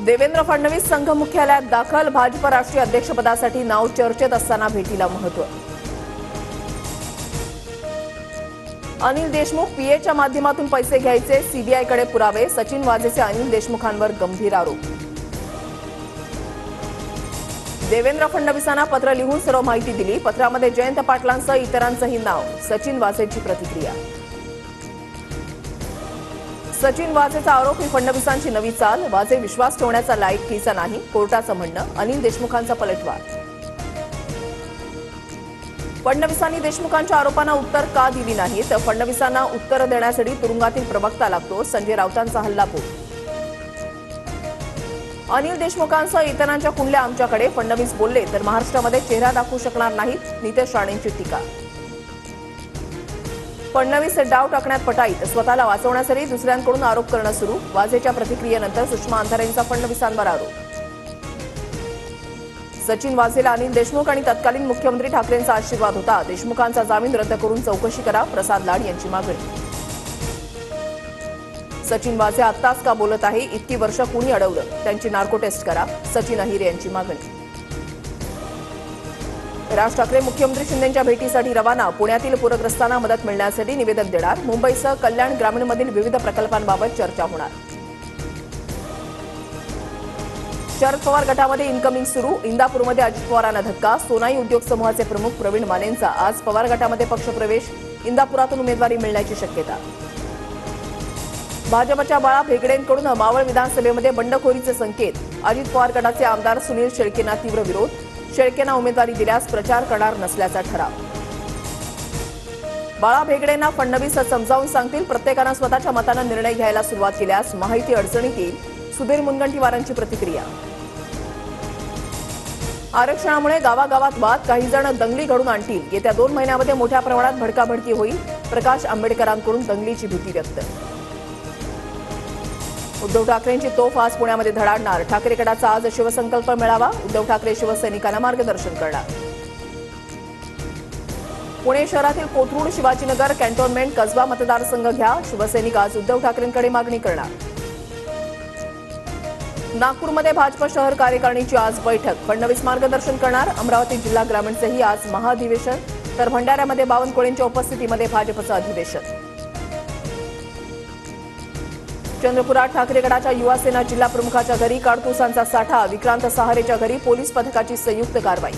देवेंद्र फडणवीस संघ मुख्यालयात दाखल. भाजप राष्ट्रीय अध्यक्षपदासाठी नाव चर्चेत असताना भेटीला महत्त्व. अनिल देशमुख पीएच्या माध्यमातून पैसे घ्यायचे, सीबीआयकडे पुरावे. सचिन वाझेचे अनिल देशमुखांवर गंभीर आरोप. देवेंद्र फडणवीसांना पत्र लिहून सर्व माहिती दिली. पत्रामध्ये जयंत पाटलांसह इतरांचंही नाव. सचिन वाझेची प्रतिक्रिया. सचिन वाझेचा आरोप ही फडणवीसांची नवी चाल. वाझे विश्वास ठेवण्याचा लायकीचा नाही, कोर्टाचं म्हणणं. अनिल देशमुखांचा पलटवार. फडणवीसांनी देशमुखांच्या आरोपांना उत्तर का दिली नाही, तर फडणवीसांना उत्तर देण्यासाठी तुरुंगातील प्रवक्ता लागतो. संजय राऊतांचा हल्लाबोल. अनिल देशमुखांसह इतरांच्या कुंडल्या आमच्याकडे. फडणवीस बोलले तर महाराष्ट्रामध्ये चेहरा दाखवू शकणार नाहीत, नितेश राणेंची टीका. फडणवीस डाव टाकण्यात पटाईत. स्वतःला वाचवण्यासाठी दुसऱ्यांकडून आरोप करणं सुरू. वाझेच्या प्रतिक्रियेनंतर सुषमा अंधारेंचा फडणवीसांवर आरोप. सचिन वाझेला अनिल देशमुख आणि तत्कालीन मुख्यमंत्री ठाकरेंचा आशीर्वाद होता. देशमुखांचा जामीन रद्द करून चौकशी करा, प्रसाद लाड यांची मागणी. सचिन वाझे आत्ताच का बोलत आहे, इतकी वर्ष कुणी अडवलं, त्यांची नार्को टेस्ट करा, सचिन अहिरे यांची मागणी. राज ठाकरे मुख्यमंत्री शिंदेंच्या भेटीसाठी रवाना. पुण्यातील पूरग्रस्तांना मदत मिळण्यासाठी निवेदन देणार. मुंबईसह कल्याण ग्रामीणमधील विविध प्रकल्पांबाबत चर्चा होणार. शरद पवार गटामध्ये इनकमिंग सुरू. इंदापूरमध्ये अजित पवारांना धक्का. सोनाई उद्योग समूहाचे प्रमुख प्रवीण मानेंचा आज पवार गटामध्ये पक्षप्रवेश. इंदापुरातून उमेदवारी मिळण्याची शक्यता. भाजपच्या बाळा भेगडेंकडून मावळ विधानसभेमध्ये बंडखोरीचे संकेत. अजित पवार गटाचे आमदार सुनील शेळकेंना तीव्र विरोध. शेळकेंना उमेदवारी दिल्यास प्रचार करणार नसल्याचा ठराव. बाळा भेगडेंना फडणवीस समजावून सांगतील. प्रत्येकानं स्वतःच्या मतानं निर्णय घ्यायला सुरुवात केल्यास माहिती अडचणीत येईल. सुधीर मुनगंटीवारांची प्रतिक्रिया. आरक्षणामुळे गावागावात वाद. काही जण दंगली घडून आणतील. येत्या 2 महिन्यामध्ये मोठ्या प्रमाणात भडकाभडकी होईल. प्रकाश आंबेडकरांकडून दंगलीची भीती व्यक्त. उद्धव ठाकरेंची तोफ आज पुण्यामध्ये धडाडणार. ठाकरे गटाचा आज शिवसंकल्प मेळावा. उद्धव ठाकरे शिवसैनिकांना मार्गदर्शन करणार. पुणे शहरातील कोथरूड, शिवाजीनगर, कॅन्टोन्मेंट, कसबा मतदारसंघ घ्या. शिवसैनिक आज उद्धव ठाकरेंकडे मागणी करणार. नागपूरमध्ये भाजप शहर कार्यकारिणीची आज बैठक. फडणवीस मार्गदर्शन करणार. अमरावती जिल्हा ग्रामीणचेही आज महाधिवेशन. तर भंडाऱ्यामध्ये बावनकुळेंच्या उपस्थितीमध्ये भाजपचं अधिवेशन. चंद्रपुरात ठाकरे गटाच्या युवासेना जिल्हा प्रमुखाच्या घरी काडतुसांचा साठा. विक्रांत सहारेच्या घरी पोलीस पथकाची संयुक्त कारवाई.